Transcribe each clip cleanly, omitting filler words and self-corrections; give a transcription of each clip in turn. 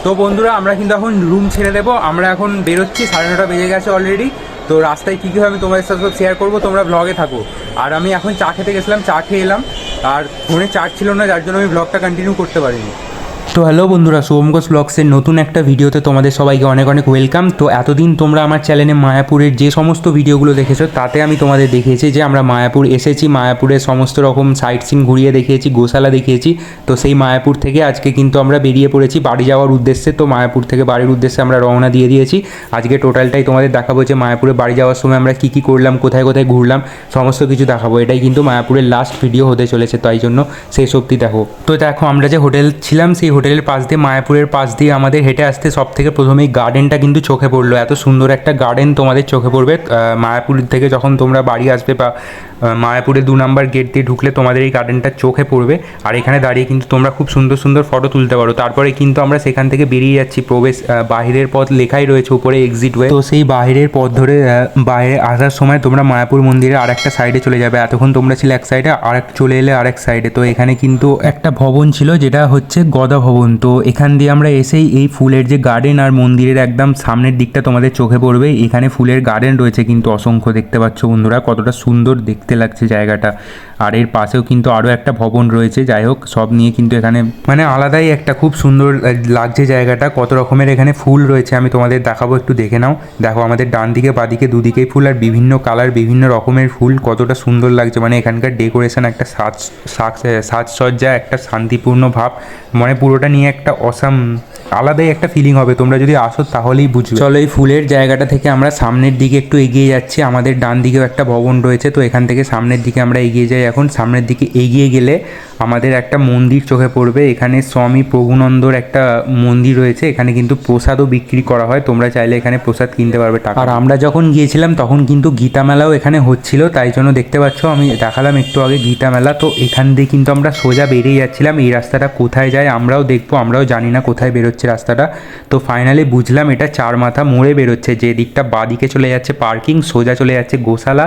তো বন্ধুরা আমরা কিন্তু এখন রুম ছেড়ে দেবো, আমরা এখন বেরোচ্ছি, 9:30 বেজে গেছে অলরেডি। তো রাস্তায় কী কী হবে তোমাদের সাথে সব শেয়ার করবো, তোমরা ব্লগে থাকো। আর আমি এখন চা খেতে গেছিলাম, চা খেয়ে এলাম, আর ফোনে চার্জ ছিল না, যার জন্য আমি ব্লগটা কন্টিনিউ করতে পারিনি। তো হ্যালো বন্ধুরা, শুভম ঘোষ ব্লগসের নতুন একটা ভিডিওতে তোমাদের সবাইকে অনেক অনেক ওয়েলকাম। তো এতদিন তোমরা আমার চ্যানেলে মায়াপুরের যে সমস্ত ভিডিওগুলো দেখেছো তাতে আমি তোমাদের দেখিয়েছি যে আমরা মায়াপুর এসেছি, মায়াপুরের সমস্ত রকম সাইট সিন ঘুরিয়ে দেখিয়েছি, গোশালা দেখিয়েছি। তো সেই মায়াপুর থেকে আজকে কিন্তু আমরা বেরিয়ে পড়েছি বাড়ি যাওয়ার উদ্দেশ্যে। তো মায়াপুর থেকে বাড়ির উদ্দেশ্যে আমরা রওনা দিয়ে দিয়েছি। আজকে টোটালটাই তোমাদের দেখাবো যে মায়াপুরে বাড়ি যাওয়ার সময় আমরা কী কী করলাম, কোথায় কোথায় ঘুরলাম, সমস্ত কিছু দেখাবো। এটাই কিন্তু মায়াপুরের লাস্ট ভিডিও হতে চলেছে, তাই জন্য শেষ অবধি দেখো। তো দেখো আমরা যে হোটেল ছিলাম সেই হোটেলের পাশ দিয়ে, মায়াপুরের পাশ দিয়ে আমাদের হেঁটে আসতে সব থেকে প্রথমেই গার্ডেনটা কিন্তু চোখে পড়লো। এত সুন্দর একটা গার্ডেন তোমাদের চোখে পড়বে মায়াপুর থেকে যখন তোমরা বাড়ি আসবে, বা মায়াপুরে 2 নম্বর গেট দিয়ে ঢুকলে তোমাদের এই গার্ডেনটা চোখে পড়বে। আর এখানে দাঁড়িয়ে কিন্তু তোমরা খুব সুন্দর সুন্দর ফটো তুলতে পারো। তারপরে কিন্তু আমরা সেখান থেকে বেরিয়ে যাচ্ছি, প্রবেশ বাহিরের পথ লেখাই রয়েছে উপরে এক্সিট ওয়ে। তো সেই বাহিরের পথ ধরে বাইরে আসার সময় তোমরা মায়াপুর মন্দিরে আর একটা সাইডে চলে যাবে। এতক্ষণ তোমরা ছিলে এক সাইডে, আর চলে এলে আরেক সাইডে। তো এখানে কিন্তু একটা ভবন ছিল যেটা হচ্ছে গদা ভবন। তো এখান দিয়ে আমরা এসেই এই ফুলের যে গার্ডেন আর মন্দিরের একদম সামনের দিকটা তোমাদের চোখে পড়বে। এখানে ফুলের গার্ডেন রয়েছে কিন্তু অসংখ্য, দেখতে পাচ্ছ বন্ধুরা কতটা সুন্দর দেখতে লাগছে জায়গাটা। আর এর পাশেও কিন্তু আরও একটা ভবন রয়েছে। যাই হোক, সব নিয়ে কিন্তু এখানে মানে আলাদাই একটা খুব সুন্দর লাগছে জায়গাটা। কত রকমের এখানে ফুল রয়েছে আমি তোমাদের দেখাবো, একটু দেখে নাও। দেখো আমাদের ডান দিকে বাদিকে দুদিকেই ফুল, আর বিভিন্ন কালার বিভিন্ন রকমের ফুল, কতটা সুন্দর লাগছে। মানে এখানকার ডেকোরেশন, একটা সাজসজ্জা, একটা শান্তিপূর্ণ ভাব, মানে পুরোটা নিয়ে একটা অসাম আলাদাই একটা ফিলিং হবে। তোমরা যদি আসো তাহলেই বুঝবে। চলো এই ফুলের জায়গাটা থেকে আমরা সামনের দিকে একটু এগিয়ে যাচ্ছি। আমাদের ডান দিকেও একটা ভবন রয়েছে, তো এখান থেকে সামনের দিকে আমরা এগিয়ে যাই। এখন সামনের দিকে এগিয়ে গেলে আমাদের একটা মন্দির চোখে পড়বে। এখানে স্বামী প্রভুনন্দর একটা মন্দির রয়েছে। এখানে কিন্তু প্রসাদও বিক্রি করা হয়, তোমরা চাইলে এখানে প্রসাদ কিনতে পারবে টাকা। আর আমরা যখন গিয়েছিলাম তখন কিন্তু গীতা মেলাও এখানে হচ্ছিল, তাই জন্য দেখতে পাচ্ছ আমি দেখালাম একটু আগে গীতা মেলা। তো এখান দিয়ে কিন্তু আমরা সোজা বেরিয়ে যাচ্ছিলাম। এই রাস্তাটা কোথায় যায় আমরাও দেখবো, আমরাও জানি না কোথায় বেরোচ্ছে রাস্তাটা। তো ফাইনালি বুঝলাম এটা চার মাথা মোড়ে বেরোচ্ছে। যে দিকটা বাঁ দিকে চলে যাচ্ছে পার্কিং, সোজা চলে যাচ্ছে গোশালা,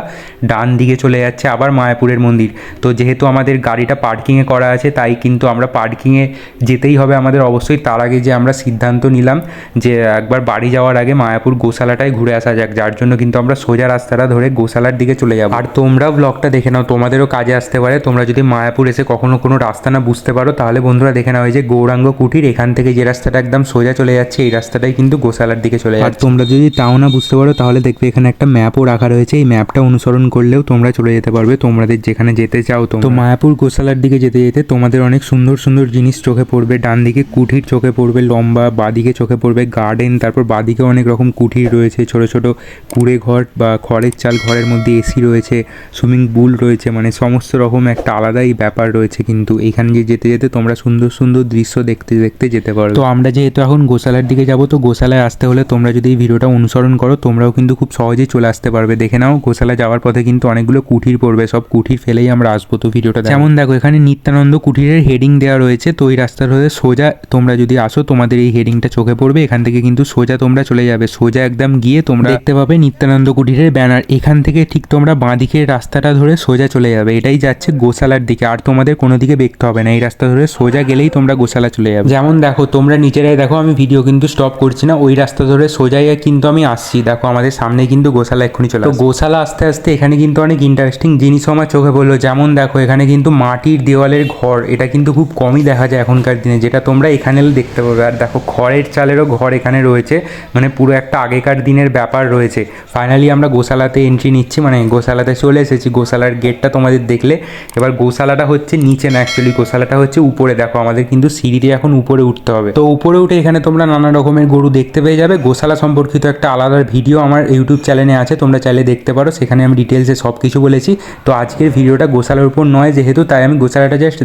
ডান দিকে চলে যাচ্ছে আবার মায়াপুরের মন্দির। তো যেহেতু আমাদের গাড়িটা পার্কিংয়ে করা আছে, তাই কিন্তু আমরা পার্কিংয়ে যেতেই হবে আমাদের অবশ্যই। তার আগে যে আমরা সিদ্ধান্ত নিলাম যে একবার বাড়ি যাওয়ার আগে মায়াপুর গোশালাটাই ঘুরে আসা যাক, যার জন্য কিন্তু আমরা সোজা রাস্তাটা ধরে গোশালার দিকে চলে যাব। আর তোমরা ব্লগটা দেখে নাও, তোমাদেরও কাজে আসতে পারে। তোমরা যদি মায়াপুর এসে কখনো কোনো রাস্তা না বুঝতে পারো, তাহলে বন্ধুরা দেখে নাও এই যে গৌরাঙ্গ কুটির, এখান থেকে যে রাস্তাটা একদম সোজা চলে যাচ্ছে এই রাস্তাটাই কিন্তু গোশালার দিকে চলে যাচ্ছে। আর তোমরা যদি তাও না বুঝতে পারো তাহলে দেখবে এখানে একটা ম্যাপও রাখা রয়েছে। এই ম্যাপটা অনুসরণ করলেও তোমরা চলে যেতে পারবে তোমাদের যেখানে যেতে চাও। তো মায়াপুর গোশালার দিকে যেতে যেতে তোমাদের অনেক সুন্দর সুন্দর জিনিস চোখে পড়বে। ডান দিকে কুঠির চোখে পড়বে লম্বা, বাদিকে চোখে পড়বে গার্ডেন, তারপর বাদিকে অনেক রকম কুঠির রয়েছে, ছোট ছোট কুড়ে ঘর বা খড়ের চাল, ঘরের মধ্যে এসি রয়েছে, সুইমিং পুল রয়েছে, মানে সমস্ত রকম একটা আলাদাই ব্যাপার রয়েছে। কিন্তু এইখানে যেতে যেতে তোমরা সুন্দর সুন্দর দৃশ্য দেখতে দেখতে যেতে পারো। তো আমরা যেহেতু এখন গোশালার দিকে যাব, তো গোশালায় আসতে হলে তোমরা যদি এই ভিডিওটা অনুসরণ করো তোমরাও কিন্তু খুব সহজেই চলে আসতে পারবে। দেখে নাও গোশালা যাওয়ার পথে কিন্তু অনেকগুলো কুঠির পড়বে, সব কুঠির ফেলেই আমরা আসবো। তো ভিডিওটা যেমন দেখো এখানে নিত্যানন্দ কুঠিরের হেডিং দেওয়া রয়েছে। তো ওই রাস্তার হয়ে সোজা তোমরা যদি আসো তোমাদের এই হেডিংটা চোখে পড়বে। এখান থেকে কিন্তু সোজা তোমরা চলে যাবে, সোজা একদম গিয়ে তোমরা দেখতে পাবে নিত্যানন্দ কুঠিরের ব্যানার। এখান থেকে ঠিক তোমরা বাঁ দিকের রাস্তাটা ধরে সোজা চলে যাবে, এটাই যাচ্ছে গোশালার দিকে। আর তোমাদের কোনো দিকে দেখতে হবে না, এই রাস্তা ধরে সোজা গেলেই তোমরা গোশালা চলে যাবে। যেমন দেখো তোমরা নিচেরাই দেখো, আমি ভিডিও কিন্তু স্টপ করছি না, ওই রাস্তা ধরে সোজাই কিন্তু আমি আসছি। দেখো আমাদের সামনে কিন্তু গোশালা এক্ষুনি চলে। তো গোশালা আস্তে আস্তে এখানে কিন্তু অনেক ইন্টারেস্টিং জিনিসও আমার চোখে পড়লো। যেমন দেখো এখানে কিন্তু মাটির দেওয়ালের ঘর, এটা কিন্তু খুব কমই দেখা যায় এখনকার দিনে, যেটা তোমরা এখানে দেখতে পাবে। আর দেখো খড়ের চালেরও ঘর এখানে রয়েছে, মানে পুরো একটা আগেকার দিনের ব্যাপার রয়েছে। ফাইনালি আমরা গোশালাতে এন্ট্রি নিচ্ছি, মানে গোশালাতে চলে এসেছি। গোশালার গেটটা তোমাদের দেখলে। এবার গোশালাটা হচ্ছে নিচে না, অ্যাকচুয়ালি গোশালাটা হচ্ছে উপরে। দেখো আমাদের কিন্তু সিঁড়ি দিয়ে এখন উপরে উঠতে হবে। তো উপরে উঠে এখানে তোমরা নানা রকমের গরু দেখতে পেয়ে যাবে। গোশালা সম্পর্কিত একটা আলাদা ভিডিও আমার ইউটিউব চ্যানেলে আছে, তোমরা চাইলে দেখতে পারো, সেখানে আমি ডিটেলসে সব কিছু বলেছি। তো আজকের ভিডিওটা গোশালার উপর নয় যেহেতু, তাই আমি গোশালাটা জাস্ট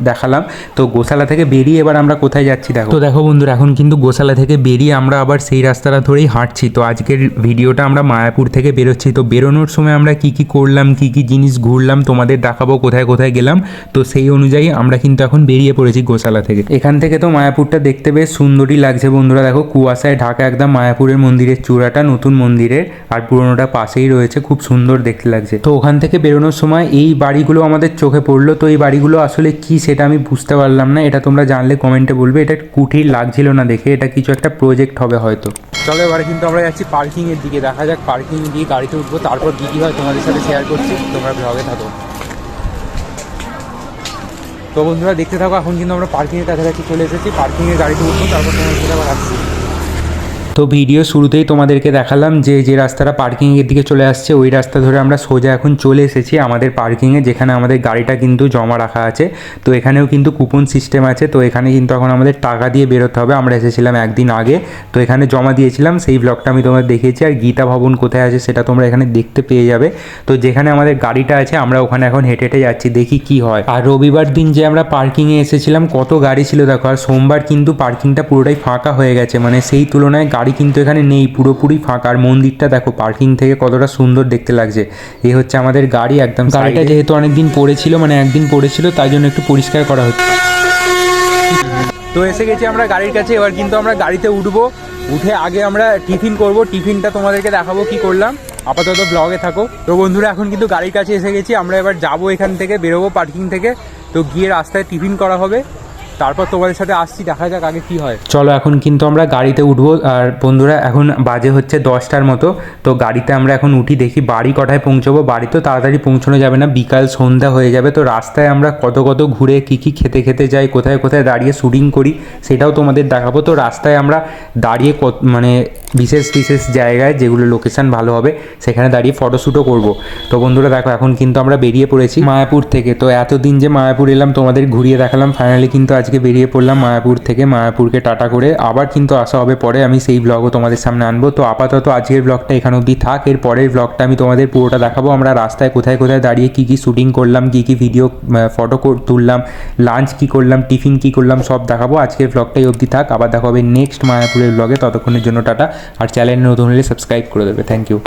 দেখালাম। তো গোশালা থেকে বেরিয়ে এবার আমরা কোথায় যাচ্ছি দেখো। তো দেখো বন্ধুরা এখন কিন্তু গোশালা থেকে বেরিয়ে আমরা আবার সেই রাস্তাটা ধরেই হাঁটছি। তো আজকের ভিডিওটা আমরা মায়াপুর থেকে বেরোচ্ছি। তো বেরোনোর সময় আমরা কি কি করলাম, কি কি জিনিস ঘুরলাম তোমাদের দেখাবো, কোথায় কোথায় গেলাম। তো সেই অনুযায়ী আমরা কিন্তু এখন বেরিয়ে পড়েছি গোশালা থেকে। এখান থেকে তো মায়াপুরটা দেখতে বেশ সুন্দরই লাগছে বন্ধুরা। দেখো কুয়াশায় ঢাকা একদম মায়াপুরের মন্দিরের চূড়াটা, নতুন মন্দিরের, আর পুরোনোটা পাশেই রয়েছে, খুব সুন্দর দেখতে লাগছে। তো ওখান থেকে বেরোনোর সময় এই বাড়িগুলো আমাদের চোখে পড়লো। তো এই বাড়িগুলো এগুলো আসলে কি সেটা আমি বুঝতে পারলাম না, এটা তোমরা জানলে কমেন্টে বলবে। এটা কুঠির লাগছিল না দেখে, এটা কিছু একটা প্রজেক্ট হবে হয়তো। চলো এবারে কিন্তু আমরা যাচ্ছি পার্কিংয়ের দিকে, দেখা যাক পার্কিংয়ে গিয়ে গাড়িতে উঠবো, তারপর কী হয় তোমাদের সাথে শেয়ার করছি, তোমরা ব্লগে থাকো। তো বন্ধুরা দেখতে থাকো, এখন কিন্তু আমরা পার্কিংয়ের কাছাকাছি চলে এসেছি, পার্কিংয়ে গাড়িতে উঠবো, তারপর তোমাদের সাথে আবার আসছি। তো ভিডিও শুরুতেই তোমাদেরকে দেখালাম যে রাস্তাটা পার্কিংয়ের দিকে চলে আসছে, ওই রাস্তা ধরে আমরা সোজা এখন চলে এসেছি আমাদের পার্কিংয়ে, যেখানে আমাদের গাড়িটা কিন্তু জমা রাখা আছে। তো এখানেও কিন্তু কুপন সিস্টেম আছে, তো এখানে কিন্তু এখন আমাদের টাকা দিয়ে বেরোতে হবে। আমরা এসেছিলাম একদিন আগে, তো এখানে জমা দিয়েছিলাম, সেই ব্লগটা আমি তোমাদের দেখিয়েছি। আর গীতা ভবন কোথায় আছে সেটা তোমরা এখানে দেখতে পেয়ে যাবে। তো যেখানে আমাদের গাড়িটা আছে আমরা ওখানে এখন হেঁটে হেঁটে যাচ্ছি, দেখি কি হয়। আর রবিবার দিন যে আমরা পার্কিংয়ে এসেছিলাম কত গাড়ি ছিল দেখো, আর সোমবার কিন্তু পার্কিংটা পুরোটাই ফাঁকা হয়ে গেছে, মানে সেই তুলনায় গাড়ি কিন্তু এখানে নেই, পুরোপুরি ফাঁকা। আর মন্দিরটা দেখো পার্কিং থেকে কতটা সুন্দর দেখতে লাগছে। এই হচ্ছে আমাদের গাড়ি একদম। গাড়িটা যেহেতু অনেকদিন পড়েছিল, মানে একদিন পড়েছিল, তাই জন্য একটু পরিষ্কার করা হচ্ছে। তো এসে গেছি আমরা গাড়ির কাছে, এবার কিন্তু আমরা গাড়িতে উঠবো। উঠে আগে আমরা টিফিন করব, টিফিনটা তোমাদেরকে দেখাবো কি করলাম। আপাতত ব্লগে থাকো। তো বন্ধুরা এখন কিন্তু গাড়ির কাছে এসে গেছি, আমরা এবার যাবো, এখান থেকে বেরোবো পার্কিং থেকে। তো গিয়ে রাস্তায় টিফিন করা হবে, তারপর তোমাদের সাথে আসছি, দেখা যাক আগে কি হয়। চলো এখন কিন্তু আমরা গাড়িতে উঠবো। আর বন্ধুরা এখন বাজে হচ্ছে 10টার মতো। তো গাড়িতে আমরা এখন উঠি, দেখি বাড়ি কটায় পৌঁছবো। বাড়ি তো তাড়াতাড়ি পৌঁছানো যাবে না, বিকাল সন্ধ্যা হয়ে যাবে। তো রাস্তায় আমরা কত ঘুরে কী খেতে খেতে যাই, কোথায় কোথায় দাঁড়িয়ে শ্যুটিং করি সেটাও তোমাদের দেখাবো। তো রাস্তায় আমরা দাঁড়িয়ে মানে বিশেষ জায়গায় যেগুলো লোকেশান ভালো হবে সেখানে দাঁড়িয়ে ফটোশ্যুটও করব। তো বন্ধুরা দেখো এখন কিন্তু আমরা বেরিয়ে পড়েছি মায়াপুর থেকে। তো এতদিন যে মায়াপুর এলাম তোমাদের ঘুরিয়ে দেখালাম, ফাইনালি কিন্তু আজকে বেরিয়ে পড়লাম মায়াপুর থেকে। মায়াপুরকে টাটা করে আবার কিন্তু আসা হবে পরে, আমি সেই ব্লগও তোমাদের সামনে আনবো। তো আপাতত আজকের ব্লগটা এখানে অবধি থাক, এর পরের ব্লগটা আমি তোমাদের পুরোটা দেখাবো। আমরা রাস্তায় কোথায় কোথায় দাঁড়িয়ে কী শ্যুটিং করলাম, কী ভিডিও ফটো তুললাম, লাঞ্চ কী করলাম, টিফিন কী করলাম, সব দেখাবো। আজকের ব্লগটাই অবধি থাক, আবার দেখা হবে নেক্সট মায়াপুরের ব্লগে। ততক্ষণের জন্য টাটা। আর চ্যানেল নতুন হলে সাবস্ক্রাইব করে দেবে। Thank you.